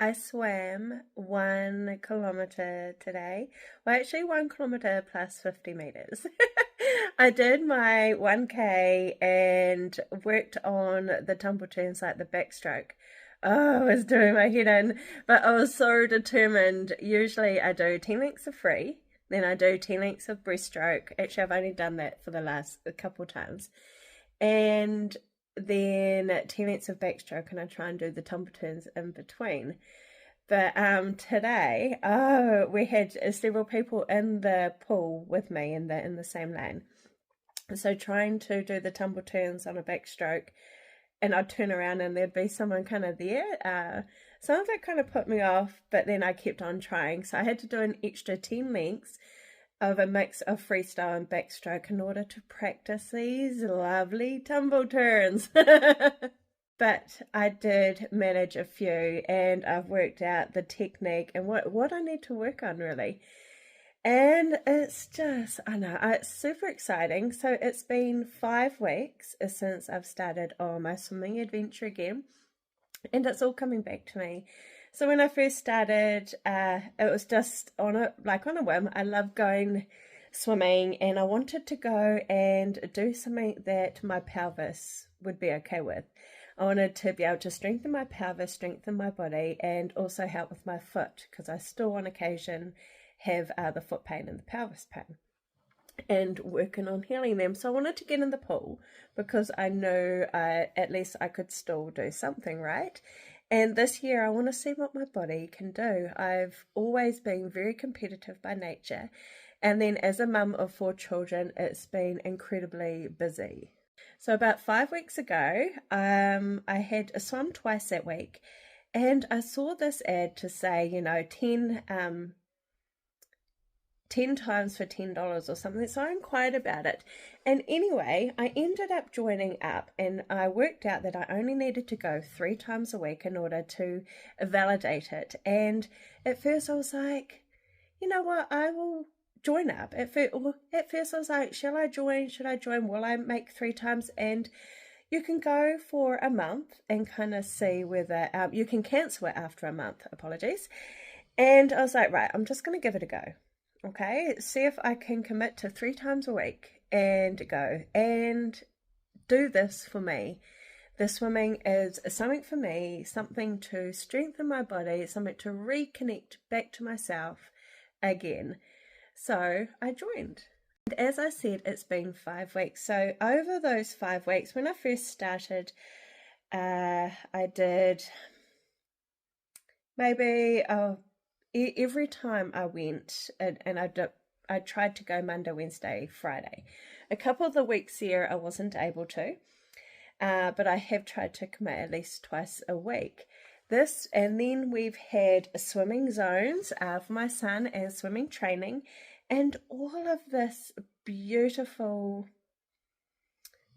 I swam 1 kilometer today. Well, actually, 1 kilometer plus 50 meters. I did my 1K and worked on the tumbleturns like the backstroke. Oh, I was doing my head in, but I was so determined. Usually, I do 10 lengths of free, then I do 10 lengths of breaststroke. Actually, I've only done that for the last couple times. And then 10 lengths of backstroke, and I try and do the tumble turns in between. But today, we had several people in the pool with me in the same lane. So trying to do the tumble turns on a backstroke, and I'd turn around and there'd be someone kind of there. Some of it kind of put me off, but then I kept on trying. So I had to do an extra 10 lengths of a mix of freestyle and backstroke in order to practice these lovely tumble turns. But I did manage a few, and I've worked out the technique and what I need to work on really. And it's just, I know, it's super exciting. So it's been 5 weeks since I've started on my swimming adventure again, and it's all coming back to me. So when I first started, it was just on a whim. I love going swimming, and I wanted to go and do something that my pelvis would be okay with. I wanted to be able to strengthen my pelvis, strengthen my body, and also help with my foot, because I still on occasion have the foot pain and the pelvis pain, and working on healing them. So I wanted to get in the pool because I knew at least I could still do something, right? And this year I want to see what my body can do. I've always been very competitive by nature, and then as a mum of 4 children, it's been incredibly busy. So about 5 weeks ago, I had a swum twice that week, and I saw this ad to say, 10 times for $10 or something. So I inquired about it. And anyway, I ended up joining up, and I worked out that I only needed to go 3 times a week in order to validate it. And at first I was like, you know what, I will join up. At first I was like, shall I join? Should I join? Will I make 3 times? And you can go for a month and kind of see whether you can cancel it after a month. Apologies. And I was like, right, I'm just going to give it a go. Okay, see if I can commit to 3 times a week and go and do this for me. The swimming is something for me, something to strengthen my body, something to reconnect back to myself again. So I joined. And as I said, it's been 5 weeks. So over those 5 weeks, when I first started, I did maybe every time I went, and I tried to go Monday, Wednesday, Friday. A couple of the weeks here I wasn't able to, but I have tried to commit at least twice a week. And then we've had swimming zones for my son and swimming training, and all of this beautiful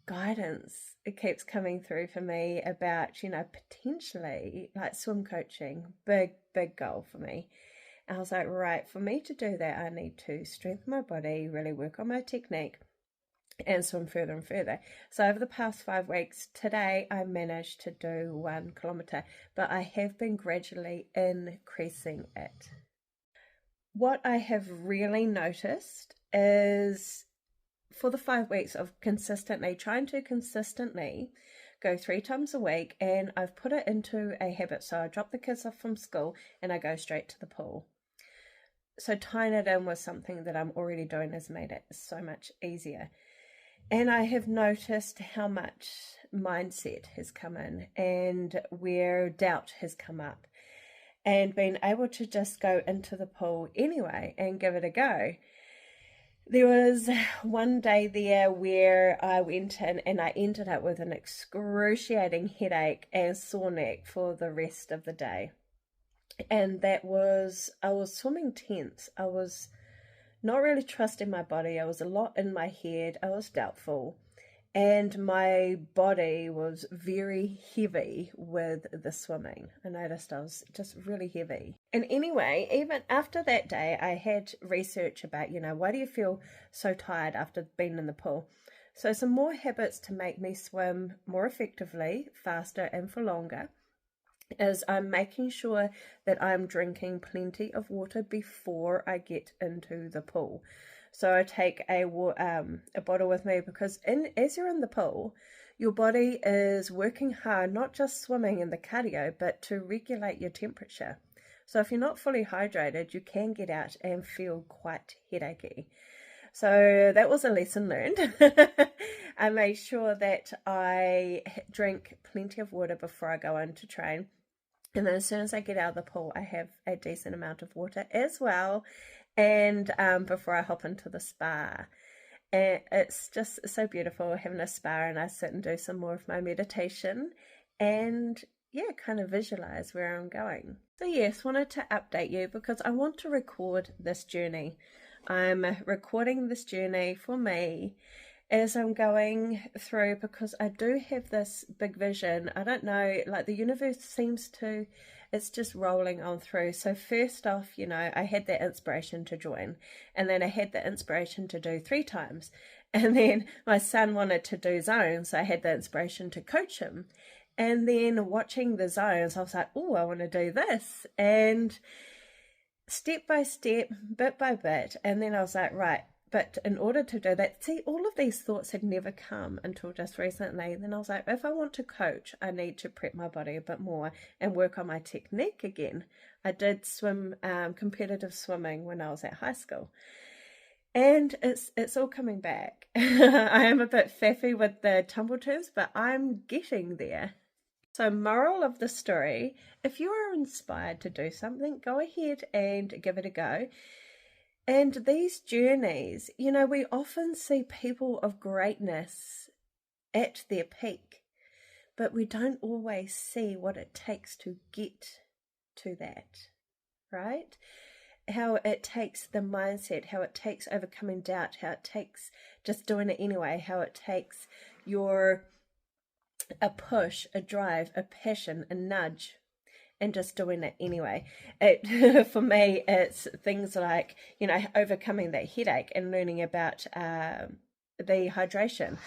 guidance, it keeps coming through for me about, potentially like swim coaching, big goal for me. And I was like, right, for me to do that, I need to strengthen my body, really work on my technique, and swim further and further. So over the past 5 weeks, today I managed to do 1 kilometer, but I have been gradually increasing it. What I have really noticed is for the 5 weeks of trying to consistently go 3 times a week, and I've put it into a habit. So I drop the kids off from school and I go straight to the pool. So tying it in with something that I'm already doing has made it so much easier. And I have noticed how much mindset has come in and where doubt has come up, and being able to just go into the pool anyway and give it a go. There was one day there where I went in and I ended up with an excruciating headache and sore neck for the rest of the day. And I was swimming tense. I was not really trusting my body. I was a lot in my head. I was doubtful. And my body was very heavy with the swimming. I noticed I was just really heavy. And anyway, even after that day, I had research about, why do you feel so tired after being in the pool? So some more habits to make me swim more effectively, faster, and for longer. is I'm making sure that I'm drinking plenty of water before I get into the pool. So I take a bottle with me, because as you're in the pool, your body is working hard, not just swimming and the cardio, but to regulate your temperature. So if you're not fully hydrated, you can get out and feel quite headachy. So that was a lesson learned. I made sure that I drink plenty of water before I go in to train. And then as soon as I get out of the pool, I have a decent amount of water as well. And before I hop into the spa. And it's just so beautiful having a spa, and I sit and do some more of my meditation and yeah, kind of visualize where I'm going. So yes, wanted to update you because I want to record this journey. I'm recording this journey for me as I'm going through, because I do have this big vision. I don't know, like the universe seems to, it's just rolling on through. So first off, you know, I had that inspiration to join, and then I had the inspiration to do 3 times. And then my son wanted to do zones, so I had the inspiration to coach him. And then watching the zones, I was like, oh, I want to do this. And step by step, bit by bit. And then I was like, right, but in order to do that, see, all of these thoughts had never come until just recently. And then I was like, if I want to coach, I need to prep my body a bit more and work on my technique again. I did swim, competitive swimming when I was at high school. And it's all coming back. I am a bit faffy with the tumbleturns, but I'm getting there. So moral of the story, if you are inspired to do something, go ahead and give it a go. And these journeys, you know, we often see people of greatness at their peak, but we don't always see what it takes to get to that, right? How it takes the mindset, how it takes overcoming doubt, how it takes just doing it anyway, how it takes a push, a drive, a passion, a nudge, and just doing it anyway. For me, it's things like, you know, overcoming that headache and learning about the hydration.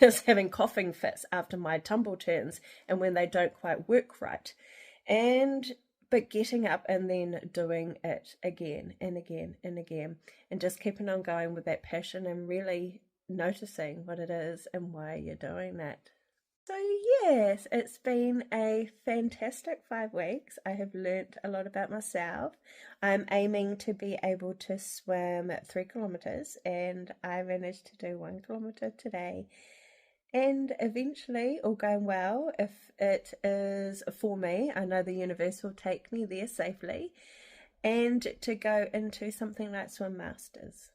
Is having coughing fits after my tumble turns and when they don't quite work right. But getting up and then doing it again and again and again, and just keeping on going with that passion and really noticing what it is and why you're doing that. So yes, it's been a fantastic 5 weeks. I have learnt a lot about myself. I'm aiming to be able to swim 3 kilometers, and I managed to do 1 kilometer today. And eventually, all going well, if it is for me, I know the universe will take me there safely, and to go into something like Swim Masters.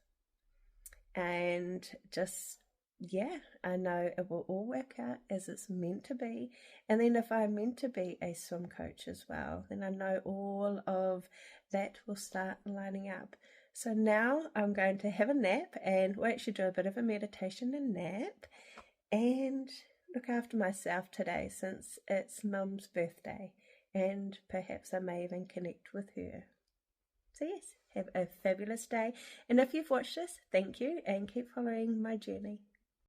And just, yeah, I know it will all work out as it's meant to be. And then if I'm meant to be a swim coach as well, then I know all of that will start lining up. So now I'm going to have a nap, and we'll actually do a bit of a meditation and nap and look after myself today, since it's Mum's birthday, and perhaps I may even connect with her. So yes, have a fabulous day, and if you've watched this, thank you, and keep following my journey.